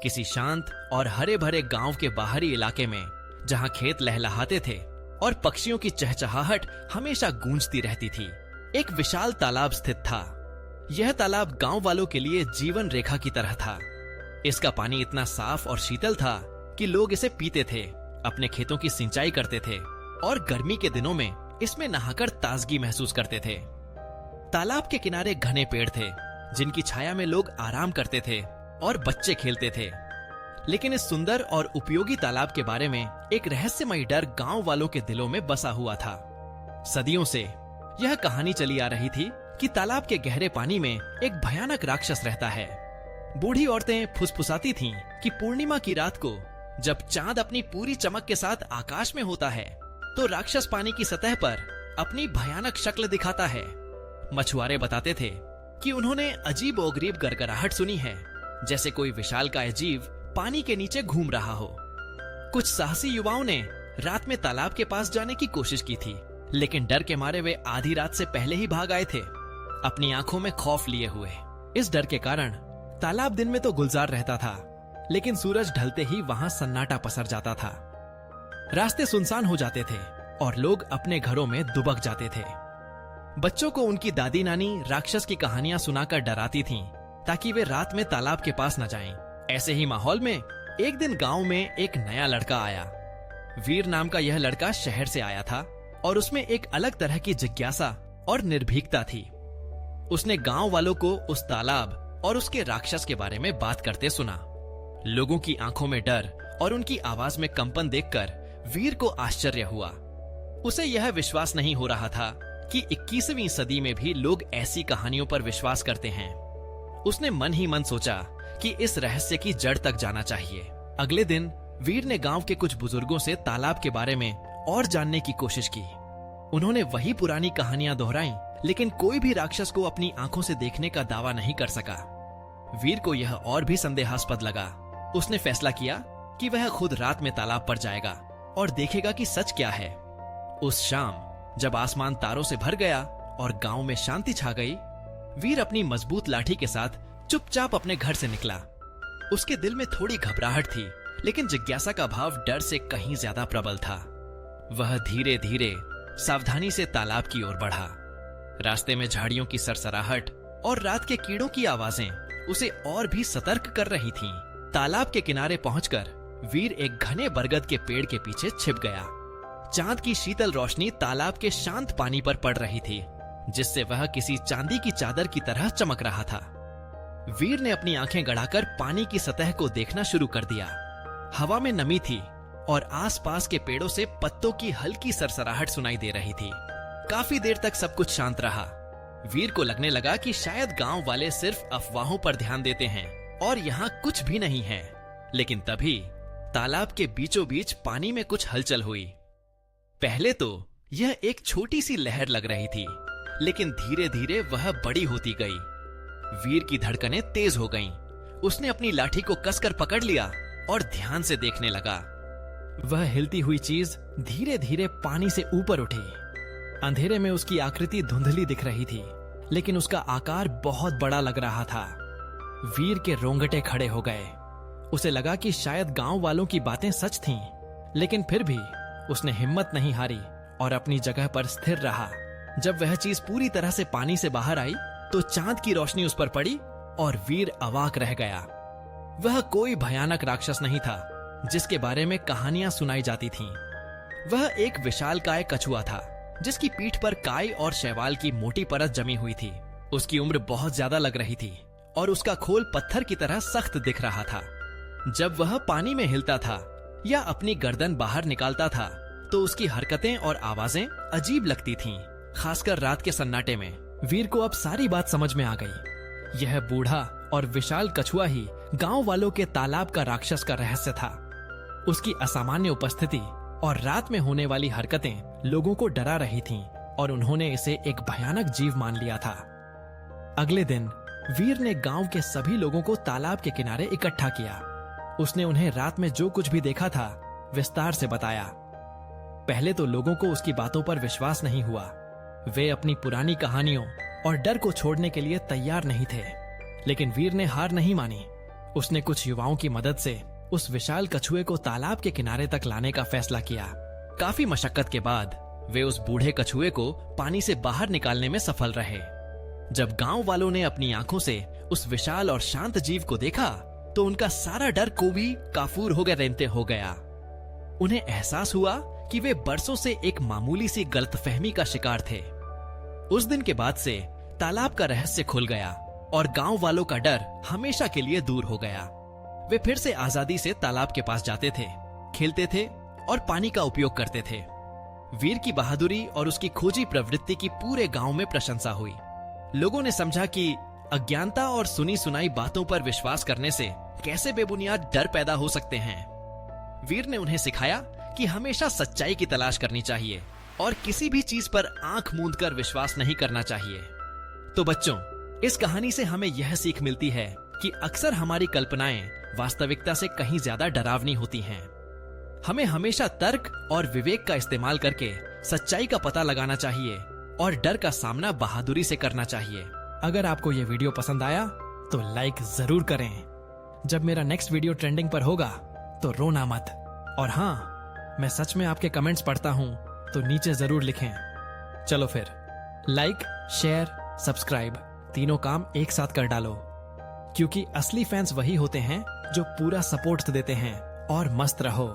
किसी शांत और हरे भरे गांव के बाहरी इलाके में, जहां खेत लहलहाते थे और पक्षियों की चहचहाहट हमेशा गूंजती रहती थी, एक विशाल तालाब स्थित था। यह तालाब गांव वालों के लिए जीवन रेखा की तरह था। इसका पानी इतना साफ और शीतल था कि लोग इसे पीते थे, अपने खेतों की सिंचाई करते थे और गर्मी के दिनों में इसमें नहाकर ताजगी महसूस करते थे। तालाब के किनारे घने पेड़ थे, जिनकी छाया में लोग आराम करते थे और बच्चे खेलते थे। लेकिन इस सुंदर और उपयोगी तालाब के बारे में एक रहस्यमयी डर गांव वालों के दिलों में बसा हुआ था। सदियों से यह कहानी चली आ रही थी कि तालाब के गहरे पानी में एक भयानक राक्षस रहता है। बूढ़ी औरतें फुसफुसाती थीं कि पूर्णिमा की रात को जब चांद अपनी पूरी चमक के साथ आकाश में होता है, तो राक्षस पानी की सतह पर अपनी भयानक शक्ल दिखाता है। मछुआरे बताते थे कि उन्होंने अजीब ओगरीब गरगराहट सुनी है, जैसे कोई विशालकाय जीव पानी के नीचे घूम रहा हो। कुछ साहसी युवाओं ने रात में तालाब के पास जाने की कोशिश की थी, लेकिन डर के मारे वे आधी रात से पहले ही भाग आए थे, अपनी आंखों में खौफ लिए हुए। इस डर के कारण तालाब दिन में तो गुलजार रहता था, लेकिन सूरज ढलते ही वहां सन्नाटा पसर जाता था। रास्ते सुनसान हो जाते थे और लोग अपने घरों में दुबक जाते थे। बच्चों को उनकी दादी नानी राक्षस की कहानियां सुनाकर डराती थीं, ताकि वे रात में तालाब के पास न जाएं। ऐसे ही माहौल में एक दिन गांव में एक नया लड़का आया। वीर नाम का यह लड़का शहर से आया था और उसमें एक अलग तरह की जिज्ञासा और निर्भीकता थी। उसने गांव वालों को उस तालाब और उसके राक्षस के बारे में बात करते सुना। लोगों की आंखों में डर और उनकी आवाज में कंपन देखकर वीर को आश्चर्य हुआ। उसे यह विश्वास नहीं हो रहा था कि 21वीं सदी में भी लोग ऐसी कहानियों पर विश्वास करते हैं। उसने मन ही मन सोचा कि इस रहस्य की जड़ तक जाना चाहिए। अगले दिन वीर ने गांव के कुछ बुजुर्गों से तालाब के बारे में और जानने की कोशिश की। उन्होंने वही पुरानी कहानियां दोहराई, लेकिन कोई भी राक्षस को अपनी आंखों से देखने का दावा नहीं कर सका। वीर को यह और भी संदेहास्पद लगा। उसने फैसला किया कि वह खुद रात में तालाब पर जाएगा और देखेगा कि सच क्या है। उस शाम जब आसमान तारों से भर गया और गांव में शांति छा गई, वीर अपनी मजबूत लाठी के साथ चुपचाप अपने घर से निकला। उसके दिल में थोड़ी घबराहट थी, लेकिन जिज्ञासा का भाव डर से कहीं ज्यादा प्रबल था। वह धीरे धीरे सावधानी से तालाब की ओर बढ़ा। रास्ते में झाड़ियों की सरसराहट और रात के कीड़ों की आवाजें उसे और भी सतर्क कर रही थीं। तालाब के किनारे पहुंचकर वीर एक घने बरगद के पेड़ के पीछे छिप गया। चांद की शीतल रोशनी तालाब के शांत पानी पर पड़ रही थी, जिससे वह किसी चांदी की चादर की तरह चमक रहा था। वीर ने अपनी आंखें गड़ाकर पानी की सतह को देखना शुरू कर दिया। हवा में नमी थी और आसपास के पेड़ों से पत्तों की हल्की सरसराहट सुनाई दे रही थी। काफी देर तक सब कुछ शांत रहा। वीर को लगने लगा कि शायद गांव वाले सिर्फ अफवाहों पर ध्यान देते हैं और यहाँ कुछ भी नहीं है। लेकिन तभी तालाब के बीचों बीच पानी में कुछ हलचल हुई। पहले तो यह एक छोटी सी लहर लग रही थी, लेकिन धीरे धीरे वह बड़ी होती गई। वीर की धड़कनें तेज हो गईं। उसने अपनी लाठी को कसकर पकड़ लिया और ध्यान से देखने लगा। वह हिलती हुई चीज धीरे धीरे पानी से ऊपर उठी। अंधेरे में उसकी आकृति धुंधली दिख रही थी, लेकिन उसका आकार बहुत बड़ा लग रहा था। वीर के रोंगटे खड़े हो गए। उसे लगा कि शायद गांव वालों की बातें सच थीं, लेकिन फिर भी उसने हिम्मत नहीं हारी और अपनी जगह पर स्थिर रहा। जब वह चीज पूरी तरह से पानी से बाहर आई, तो चांद की रोशनी उस पर पड़ी और वीर अवाक रह गया। वह कोई भयानक राक्षस नहीं था जिसके बारे में कहानियां सुनाई जाती थीं। वह एक विशालकाय कछुआ था, जिसकी पीठ पर काई और शैवाल की मोटी परत जमी हुई थी। उसकी उम्र बहुत ज्यादा लग रही थी और उसका खोल पत्थर की तरह सख्त दिख रहा था। जब वह पानी में हिलता था या अपनी गर्दन बाहर निकालता था, तो उसकी हरकतें और आवाजें अजीब लगती थीं, खासकर रात के सन्नाटे में। वीर को अब सारी बात समझ में आ गई। यह बूढ़ा और विशाल कछुआ ही गांव वालों के तालाब का राक्षस का रहस्य था। उसकी असामान्य उपस्थिति और रात में होने वाली हरकतें लोगों को डरा रही थीं और उन्होंने इसे एक भयानक जीव मान लिया था। अगले दिन वीर ने गांव के सभी लोगों को तालाब के किनारे इकट्ठा किया। उसने उन्हें रात में जो कुछ भी देखा था विस्तार से बताया। पहले तो लोगों को उसकी बातों पर विश्वास नहीं हुआ। वे अपनी पुरानी कहानियों और डर को छोड़ने के लिए तैयार नहीं थे, लेकिन वीर ने हार नहीं मानी। उसने कुछ युवाओं की मदद से उस विशाल कछुए को तालाब के किनारे तक लाने का फैसला किया। काफी मशक्कत के बाद वे उस बूढ़े कछुए को पानी से बाहर निकालने में सफल रहे। जब गांव वालों ने अपनी आंखों से उस विशाल और शांत जीव को देखा तो उनका सारा डर को भी काफूर हो रेंते हो गया। उन्हें एहसास हुआ कि वे बरसों से एक मामूली सी गलतफहमी का शिकार थे। उस दिन के बाद से तालाब का रहस्य खुल गया और गांव वालों का डर हमेशा के लिए दूर हो गया। वे फिर से आजादी से तालाब के पास जाते थे, खेलते थे और पानी का उपयोग करते थे। वीर की बहादुरी और उसकी खोजी प्रवृत्ति की पूरे गांव में प्रशंसा हुई। लोगों ने समझा कि अज्ञानता और सुनी सुनाई बातों पर विश्वास करने से कैसे बेबुनियाद डर पैदा हो सकते हैं। वीर ने उन्हें सिखाया कि हमेशा सच्चाई की तलाश करनी चाहिए और किसी भी चीज पर आंख मूंद कर विश्वास नहीं करना चाहिए। तो बच्चों, इस कहानी से हमें यह सीख मिलती है कि अक्सर हमारी कल्पनाएं वास्तविकता से कहीं ज्यादा डरावनी होती हैं। हमें हमेशा तर्क और विवेक का इस्तेमाल करके सच्चाई का पता लगाना चाहिए और डर का सामना बहादुरी से करना चाहिए। अगर आपको यह वीडियो पसंद आया तो लाइक जरूर करें। जब मेरा नेक्स्ट वीडियो ट्रेंडिंग पर होगा तो रोना मत। और हाँ, मैं सच में आपके कमेंट्स पढ़ता हूं, तो नीचे जरूर लिखें। चलो फिर, लाइक, शेयर, सब्सक्राइब तीनों काम एक साथ कर डालो, क्योंकि असली फैंस वही होते हैं जो पूरा सपोर्ट देते हैं। और मस्त रहो।